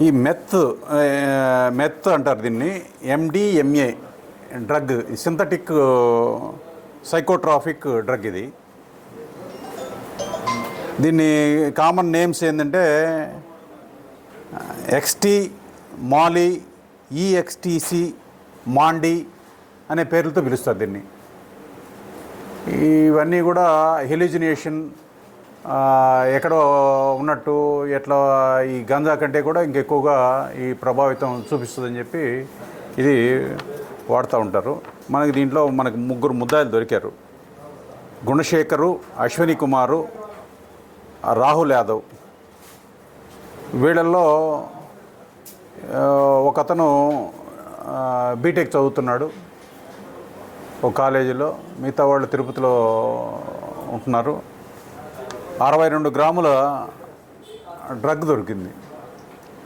ఈ మెత్ అంటారు దీన్ని, MDMA drug, synthetic psychotropic drug ఇది. దీన్ని కామన్ నేమ్స్ ఏంటంటే ఎక్స్టీ, మాలీ, ఈఎక్స్టీసీ, మాండీ అనే పేర్లతో పిలుస్తారు దీన్ని. ఇవన్నీ కూడా హెలిజినేషన్ ఎక్కడో ఉన్నట్టు ఎట్లా ఈ గంజా కంటే కూడా ఇంకెక్కువగా ఈ ప్రభావితం చూపిస్తుందని చెప్పి ఇది వాడుతూ ఉంటారు. మనకి దీంట్లో మనకు 3 ముద్దాయిలు దొరికారు. గుణశేఖరు, అశ్విని కుమారు, రాహుల్ యాదవ్. వీళ్ళల్లో ఒకతను బీటెక్ చదువుతున్నాడు ఒక కాలేజీలో, మిగతా వాళ్ళు తిరుపతిలో ఉంటున్నారు. 62 గ్రాముల డ్రగ్ దొరికింది.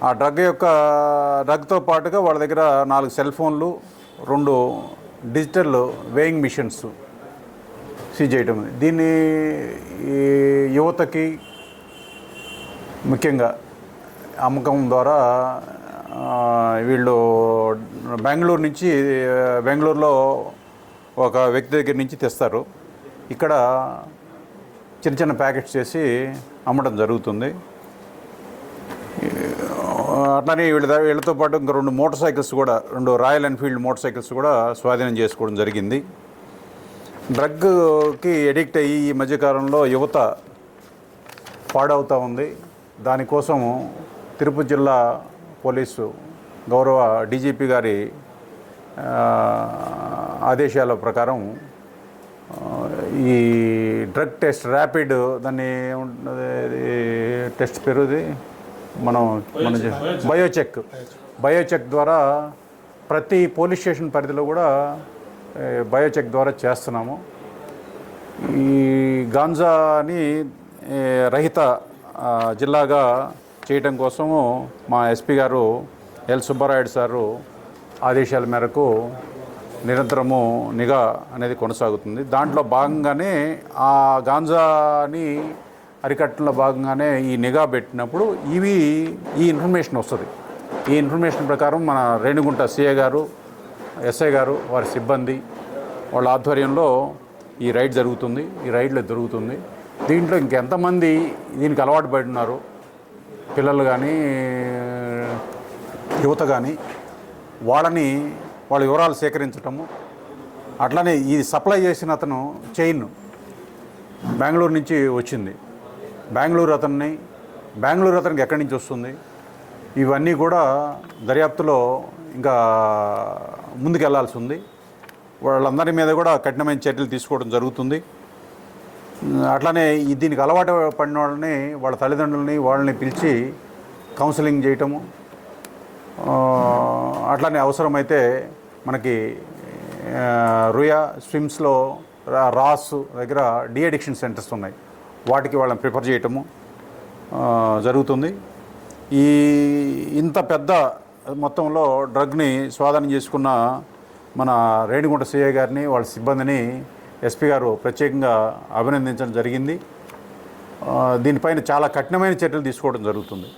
ఆ డ్రగ్తో పాటుగా వాళ్ళ దగ్గర 4 సెల్ ఫోన్లు, 2 డిజిటల్ వేయింగ్ మిషన్స్ సీజ్ చేయటం. దీన్ని ఈ యువతకి ముఖ్యంగా అమ్మకం ద్వారా వీళ్ళు బెంగళూరులో ఒక వ్యక్తి దగ్గర నుంచి తెస్తారు. ఇక్కడ చిన్న చిన్న ప్యాకెట్స్ చేసి అమ్మడం జరుగుతుంది. అట్లనే వీళ్ళతో పాటు ఇంకా 2 మోటార్ సైకిల్స్ కూడా, 2 రాయల్ ఎన్ఫీల్డ్ మోటార్ సైకిల్స్ కూడా స్వాధీనం చేసుకోవడం జరిగింది. డ్రగ్కి ఎడిక్ట్ అయ్యి ఈ మధ్యకాలంలో యువత పాడవుతూ ఉంది. దానికోసం తిరుపతి జిల్లా పోలీసు గౌరవ డీజీపీ గారి ఆదేశాల ప్రకారం ఈ డ్రగ్ టెస్ట్, ర్యాపిడ్, దాన్ని టెస్ట్ పేరుది మన బయోచెక్ ద్వారా ప్రతి పోలీస్ స్టేషన్ పరిధిలో కూడా బయోచెక్ ద్వారా చేస్తున్నాము. ఈ గాంజాని రహిత జిల్లాగా చేయటం కోసము మా ఎస్పీ గారు ఎల్ సుబ్బారాయుడు సారు ఆదేశాల మేరకు నిరంతరము నిఘా అనేది కొనసాగుతుంది. దాంట్లో భాగంగానే ఆ గాంజాని అరికట్టడంలో భాగంగానే ఈ నిఘా పెట్టినప్పుడు ఈ ఇన్ఫర్మేషన్ వస్తుంది. ఈ ఇన్ఫర్మేషన్ ప్రకారం మన రేణిగుంట సిఐ గారు, ఎస్ఐ గారు, వారి సిబ్బంది వాళ్ళ ఆధ్వర్యంలో ఈ రైడ్ జరుగుతుంది. ఈ రైడ్లో జరుగుతుంది. దీంట్లో ఇంకెంతమంది దీనికి అలవాటు పడినారు, పిల్లలు కానీ యువత కానీ, వాళ్ళ వివరాలు సేకరించటము. అట్లనే ఈ సప్లై చేసిన అతను చైన్ బెంగళూరు నుంచి వచ్చింది. బెంగళూరు అతనికి ఎక్కడి నుంచి వస్తుంది, ఇవన్నీ కూడా దర్యాప్తులో ఇంకా ముందుకెళ్లాల్సి ఉంది. వాళ్ళందరి మీద కూడా కఠినమైన చర్యలు తీసుకోవడం జరుగుతుంది. అట్లానే దీనికి అలవాటు పడిన వాళ్ళని, వాళ్ళ తల్లిదండ్రులని, వాళ్ళని పిలిచి కౌన్సిలింగ్ చేయటము. అట్లానే అవసరమైతే మనకి రుయా స్విమ్స్లో, రాస్ దగ్గర డి అడిక్షన్ సెంటర్స్ ఉన్నాయి, వాటికి వాళ్ళని ప్రిఫర్ చేయటము జరుగుతుంది. ఇంత పెద్ద మొత్తంలో డ్రగ్ని స్వాధీనం చేసుకున్న మన రేణిగుంట సిఐ గారిని, వాళ్ళ సిబ్బందిని ఎస్పీ గారు ప్రత్యేకంగా అభినందించడం జరిగింది. దీనిపైన చాలా కఠినమైన చర్యలు తీసుకోవడం జరుగుతుంది.